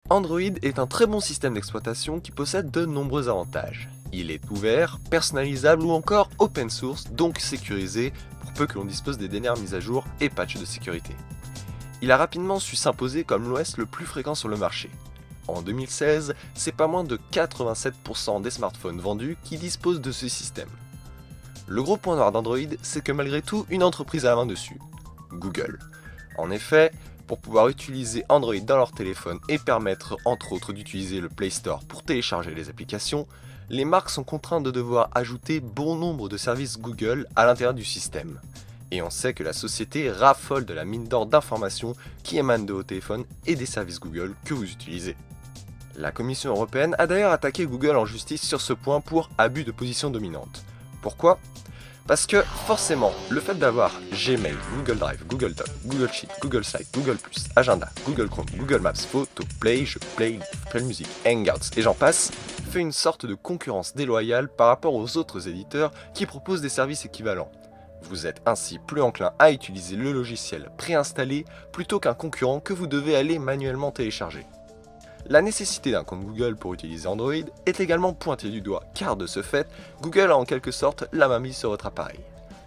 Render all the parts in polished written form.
Android est un très bon système d'exploitation qui possède de nombreux avantages. Il est ouvert, personnalisable ou encore open source, donc sécurisé pour peu que l'on dispose des dernières mises à jour et patchs de sécurité. Il a rapidement su s'imposer comme l'OS le plus fréquent sur le marché. En 2016, c'est pas moins de 87% des smartphones vendus qui disposent de ce système. Le gros point noir d'Android, c'est que malgré tout, une entreprise a la main dessus, Google. En effet, pour pouvoir utiliser Android dans leur téléphone et permettre entre autres d'utiliser le Play Store pour télécharger les applications, les marques sont contraintes de devoir ajouter bon nombre de services Google à l'intérieur du système. Et on sait que la société raffole de la mine d'or d'informations qui émanent de vos téléphones et des services Google que vous utilisez. La Commission européenne a d'ailleurs attaqué Google en justice sur ce point pour abus de position dominante. Pourquoi ? Parce que forcément, le fait d'avoir Gmail, Google Drive, Google Doc, Google Sheet, Google Site, Google+, Agenda, Google Chrome, Google Maps, Photo, Play, Jeux, Play Music, Hangouts et j'en passe, fait une sorte de concurrence déloyale par rapport aux autres éditeurs qui proposent des services équivalents. Vous êtes ainsi plus enclin à utiliser le logiciel préinstallé plutôt qu'un concurrent que vous devez aller manuellement télécharger. La nécessité d'un compte Google pour utiliser Android est également pointée du doigt, car de ce fait, Google a en quelque sorte la main mise sur votre appareil.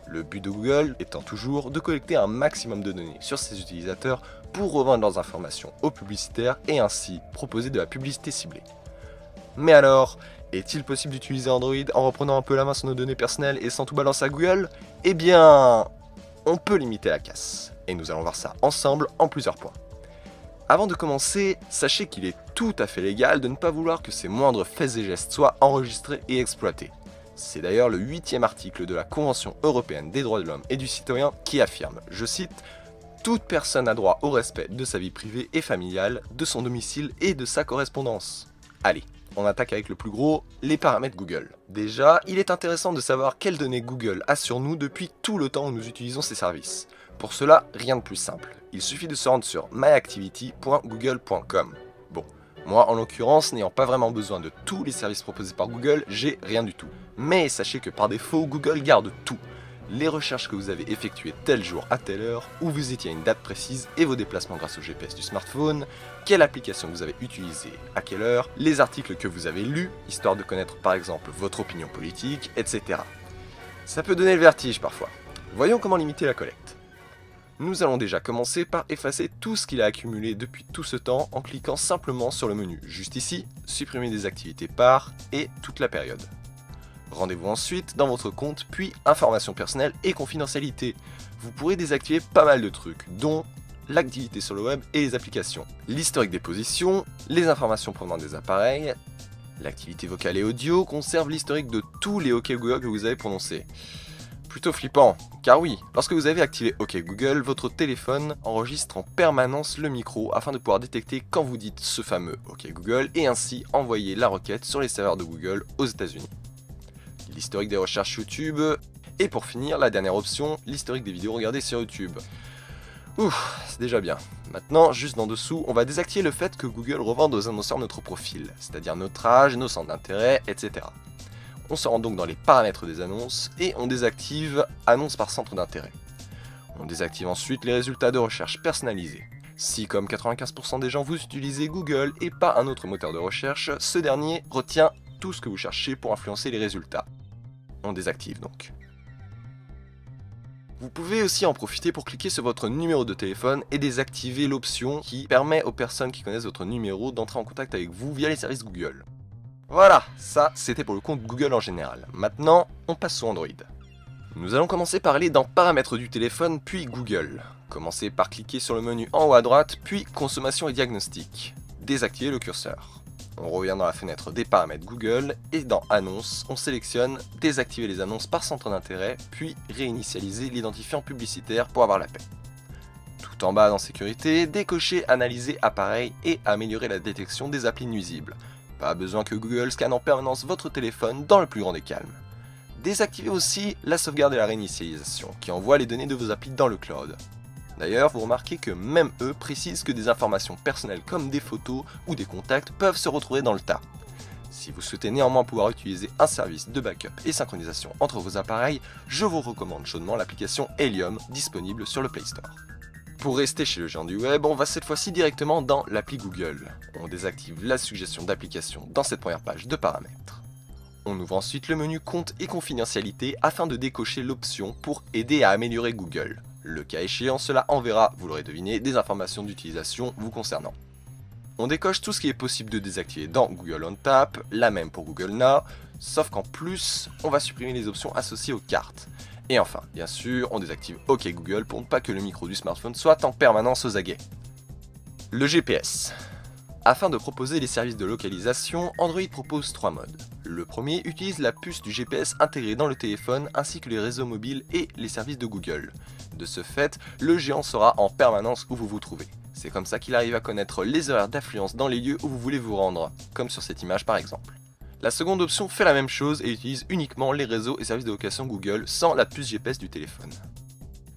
Le but de Google étant toujours de collecter un maximum de données sur ses utilisateurs pour revendre leurs informations aux publicitaires et ainsi proposer de la publicité ciblée. Mais alors, est-il possible d'utiliser Android en reprenant un peu la main sur nos données personnelles et sans tout balancer à Google ? Eh bien, on peut limiter la casse, et nous allons voir ça ensemble en plusieurs points. Avant de commencer, sachez qu'il est tout à fait légal de ne pas vouloir que ces moindres faits et gestes soient enregistrés et exploités. C'est d'ailleurs le 8e article de la Convention européenne des droits de l'homme et du citoyen qui affirme, je cite, « Toute personne a droit au respect de sa vie privée et familiale, de son domicile et de sa correspondance. » Allez, on attaque avec le plus gros, les paramètres Google. Déjà, il est intéressant de savoir quelles données Google a sur nous depuis tout le temps où nous utilisons ces services. Pour cela, rien de plus simple. Il suffit de se rendre sur myactivity.google.com. Bon, moi en l'occurrence, n'ayant pas vraiment besoin de tous les services proposés par Google, j'ai rien du tout. Mais sachez que par défaut, Google garde tout. Les recherches que vous avez effectuées tel jour à telle heure, où vous étiez à une date précise et vos déplacements grâce au GPS du smartphone, quelle application vous avez utilisée à quelle heure, les articles que vous avez lus, histoire de connaître par exemple votre opinion politique, etc. Ça peut donner le vertige parfois. Voyons comment limiter la collecte. Nous allons déjà commencer par effacer tout ce qu'il a accumulé depuis tout ce temps en cliquant simplement sur le menu juste ici, supprimer des activités par et toute la période. Rendez-vous ensuite dans votre compte puis informations personnelles et confidentialité. Vous pourrez désactiver pas mal de trucs, dont l'activité sur le web et les applications, l'historique des positions, les informations provenant des appareils, l'activité vocale et audio conserve l'historique de tous les OK Google que vous avez prononcés. Plutôt flippant, car oui, lorsque vous avez activé OK Google, votre téléphone enregistre en permanence le micro afin de pouvoir détecter quand vous dites ce fameux OK Google et ainsi envoyer la requête sur les serveurs de Google aux États-Unis. L'historique des recherches YouTube, et pour finir, la dernière option, l'historique des vidéos regardées sur YouTube. Ouf, c'est déjà bien. Maintenant, juste en dessous, on va désactiver le fait que Google revende aux annonceurs notre profil, c'est-à-dire notre âge, nos centres d'intérêt, etc. On se rend donc dans les paramètres des annonces et on désactive annonces par centre d'intérêt. On désactive ensuite les résultats de recherche personnalisés. Si comme 95% des gens vous utilisez Google et pas un autre moteur de recherche, ce dernier retient tout ce que vous cherchez pour influencer les résultats. On désactive donc. Vous pouvez aussi en profiter pour cliquer sur votre numéro de téléphone et désactiver l'option qui permet aux personnes qui connaissent votre numéro d'entrer en contact avec vous via les services Google. Voilà, ça c'était pour le compte Google en général. Maintenant, on passe sur Android. Nous allons commencer par aller dans Paramètres du téléphone, puis Google. Commencez par cliquer sur le menu en haut à droite, puis Consommation et diagnostic. Désactivez le curseur. On revient dans la fenêtre des paramètres Google, et dans Annonces, on sélectionne Désactiver les annonces par centre d'intérêt, puis réinitialiser l'identifiant publicitaire pour avoir la paix. Tout en bas dans Sécurité, décochez Analyser appareil et améliorer la détection des applis nuisibles. Pas besoin que Google scanne en permanence votre téléphone dans le plus grand des calmes. Désactivez aussi la sauvegarde et la réinitialisation, qui envoie les données de vos applis dans le cloud. D'ailleurs, vous remarquez que même eux précisent que des informations personnelles comme des photos ou des contacts peuvent se retrouver dans le tas. Si vous souhaitez néanmoins pouvoir utiliser un service de backup et synchronisation entre vos appareils, je vous recommande chaudement l'application Helium disponible sur le Play Store. Pour rester chez le géant du web, on va cette fois-ci directement dans l'appli Google. On désactive la suggestion d'application dans cette première page de paramètres. On ouvre ensuite le menu compte et confidentialité afin de décocher l'option pour aider à améliorer Google. Le cas échéant, cela enverra, vous l'aurez deviné, des informations d'utilisation vous concernant. On décoche tout ce qui est possible de désactiver dans Google On Tap, la même pour Google Now, sauf qu'en plus, on va supprimer les options associées aux cartes. Et enfin, bien sûr, on désactive OK Google pour ne pas que le micro du smartphone soit en permanence aux aguets. Le GPS. Afin de proposer les services de localisation, Android propose 3 modes. Le premier utilise la puce du GPS intégrée dans le téléphone ainsi que les réseaux mobiles et les services de Google. De ce fait, le géant saura en permanence où vous vous trouvez. C'est comme ça qu'il arrive à connaître les horaires d'affluence dans les lieux où vous voulez vous rendre, comme sur cette image par exemple. La seconde option fait la même chose et utilise uniquement les réseaux et services de location Google sans la puce GPS du téléphone.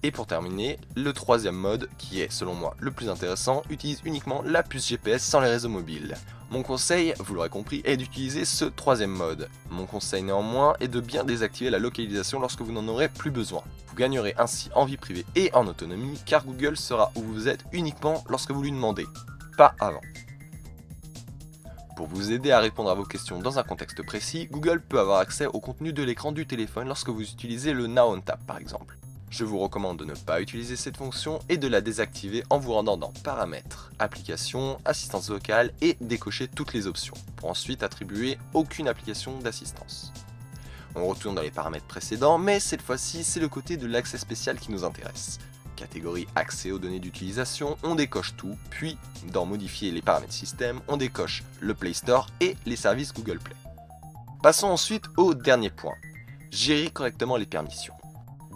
Et pour terminer, le troisième mode, qui est selon moi le plus intéressant, utilise uniquement la puce GPS sans les réseaux mobiles. Mon conseil, vous l'aurez compris, est d'utiliser ce troisième mode. Mon conseil néanmoins est de bien désactiver la localisation lorsque vous n'en aurez plus besoin. Vous gagnerez ainsi en vie privée et en autonomie car Google sera où vous êtes uniquement lorsque vous lui demandez, pas avant. Pour vous aider à répondre à vos questions dans un contexte précis, Google peut avoir accès au contenu de l'écran du téléphone lorsque vous utilisez le Now on Tap par exemple. Je vous recommande de ne pas utiliser cette fonction et de la désactiver en vous rendant dans Paramètres, Applications, Assistance vocale et décocher toutes les options, pour ensuite attribuer aucune application d'assistance. On retourne dans les paramètres précédents, mais cette fois-ci c'est le côté de l'accès spécial qui nous intéresse. Catégorie accès aux données d'utilisation, on décoche tout, puis dans modifier les paramètres système, on décoche le Play Store et les services Google Play. Passons ensuite au dernier point, gérer correctement les permissions.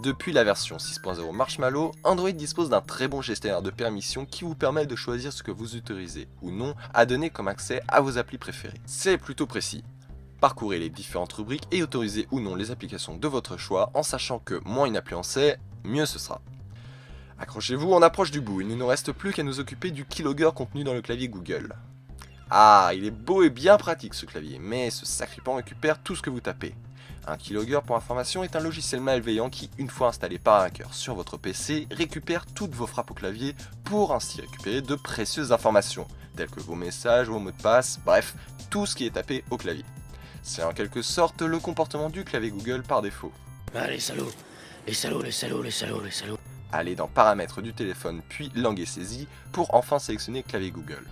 Depuis la version 6.0 Marshmallow, Android dispose d'un très bon gestionnaire de permissions qui vous permet de choisir ce que vous autorisez ou non à donner comme accès à vos applis préférées. C'est plutôt précis. Parcourez les différentes rubriques et autorisez ou non les applications de votre choix en sachant que moins une appli en sait, mieux ce sera. Accrochez-vous, on approche du bout, il ne nous reste plus qu'à nous occuper du keylogger contenu dans le clavier Google. Ah, il est beau et bien pratique ce clavier, mais ce sacripant récupère tout ce que vous tapez. Un keylogger pour information est un logiciel malveillant qui, une fois installé par un hacker sur votre PC, récupère toutes vos frappes au clavier pour ainsi récupérer de précieuses informations, telles que vos messages, vos mots de passe, bref, tout ce qui est tapé au clavier. C'est en quelque sorte le comportement du clavier Google par défaut. Ah les salauds, les salauds, les salauds, les salauds, les salauds. Allez dans Paramètres du téléphone puis Langue et saisie pour enfin sélectionner clavier Google.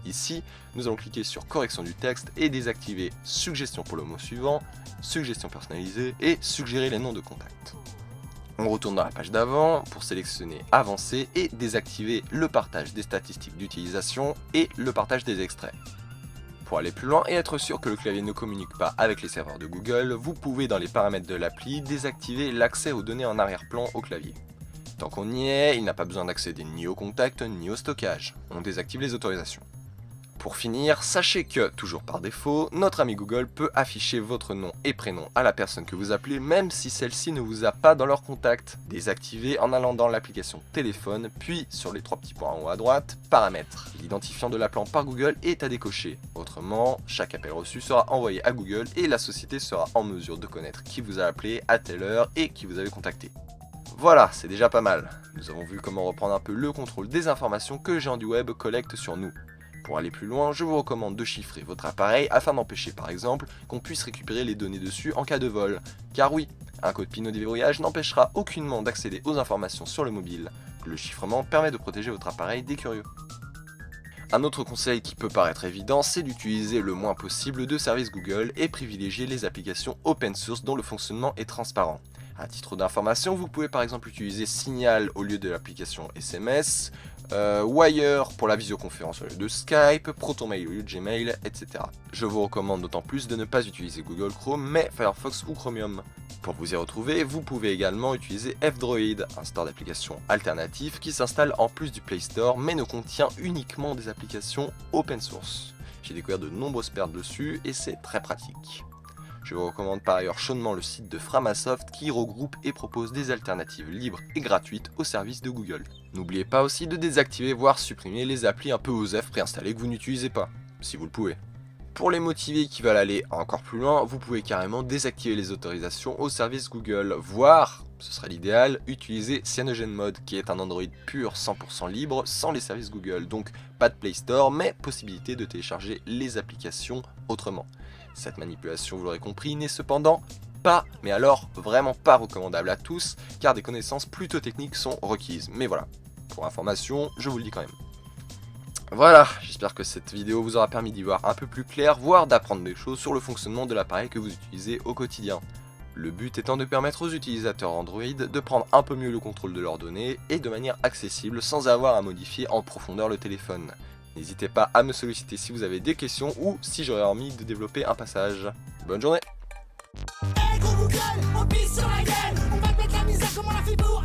Ici, nous allons cliquer sur Correction du texte et désactiver Suggestion pour le mot suivant, Suggestion personnalisée et Suggérer les noms de contact. On retourne dans la page d'avant pour sélectionner Avancer et désactiver le partage des statistiques d'utilisation et le partage des extraits. Pour aller plus loin et être sûr que le clavier ne communique pas avec les serveurs de Google, vous pouvez dans les paramètres de l'appli désactiver l'accès aux données en arrière-plan au clavier. Tant qu'on y est, il n'a pas besoin d'accéder ni au contact ni au stockage. On désactive les autorisations. Pour finir, sachez que, toujours par défaut, notre ami Google peut afficher votre nom et prénom à la personne que vous appelez même si celle-ci ne vous a pas dans leur contact. Désactivez en allant dans l'application téléphone, puis sur les 3 petits points en haut à droite, paramètres. L'identifiant de l'appelant par Google est à décocher. Autrement, chaque appel reçu sera envoyé à Google et la société sera en mesure de connaître qui vous a appelé, à telle heure et qui vous avez contacté. Voilà, c'est déjà pas mal. Nous avons vu comment reprendre un peu le contrôle des informations que les gens du web collectent sur nous. Pour aller plus loin, je vous recommande de chiffrer votre appareil afin d'empêcher par exemple qu'on puisse récupérer les données dessus en cas de vol. Car oui, un code PIN au déverrouillage n'empêchera aucunement d'accéder aux informations sur le mobile. Le chiffrement permet de protéger votre appareil des curieux. Un autre conseil qui peut paraître évident, c'est d'utiliser le moins possible de services Google et privilégier les applications open source dont le fonctionnement est transparent. À titre d'information, vous pouvez par exemple utiliser Signal au lieu de l'application SMS, Wire pour la visioconférence au lieu de Skype, ProtonMail au lieu de Gmail, etc. Je vous recommande d'autant plus de ne pas utiliser Google Chrome, mais Firefox ou Chromium. Pour vous y retrouver, vous pouvez également utiliser F-Droid, un store d'applications alternatif qui s'installe en plus du Play Store, mais ne contient uniquement des applications open source. J'ai découvert de nombreuses pertes dessus et c'est très pratique. Je vous recommande par ailleurs chaudement le site de Framasoft qui regroupe et propose des alternatives libres et gratuites aux services de Google. N'oubliez pas aussi de désactiver voire supprimer les applis un peu OSEF préinstallées que vous n'utilisez pas, si vous le pouvez. Pour les motivés qui veulent aller encore plus loin, vous pouvez carrément désactiver les autorisations au service Google, voire, ce serait l'idéal, utiliser CyanogenMod qui est un Android pur 100% libre sans les services Google, donc pas de Play Store mais possibilité de télécharger les applications autrement. Cette manipulation, vous l'aurez compris, n'est cependant pas, mais alors vraiment pas recommandable à tous car des connaissances plutôt techniques sont requises, mais voilà, pour information, je vous le dis quand même. Voilà, j'espère que cette vidéo vous aura permis d'y voir un peu plus clair, voire d'apprendre des choses sur le fonctionnement de l'appareil que vous utilisez au quotidien. Le but étant de permettre aux utilisateurs Android de prendre un peu mieux le contrôle de leurs données et de manière accessible sans avoir à modifier en profondeur le téléphone. N'hésitez pas à me solliciter si vous avez des questions ou si j'aurais envie de développer un passage. Bonne journée. Hey, gros Google, on pisse sur la gueule, on va te mettre la misère comme on l'a fait pour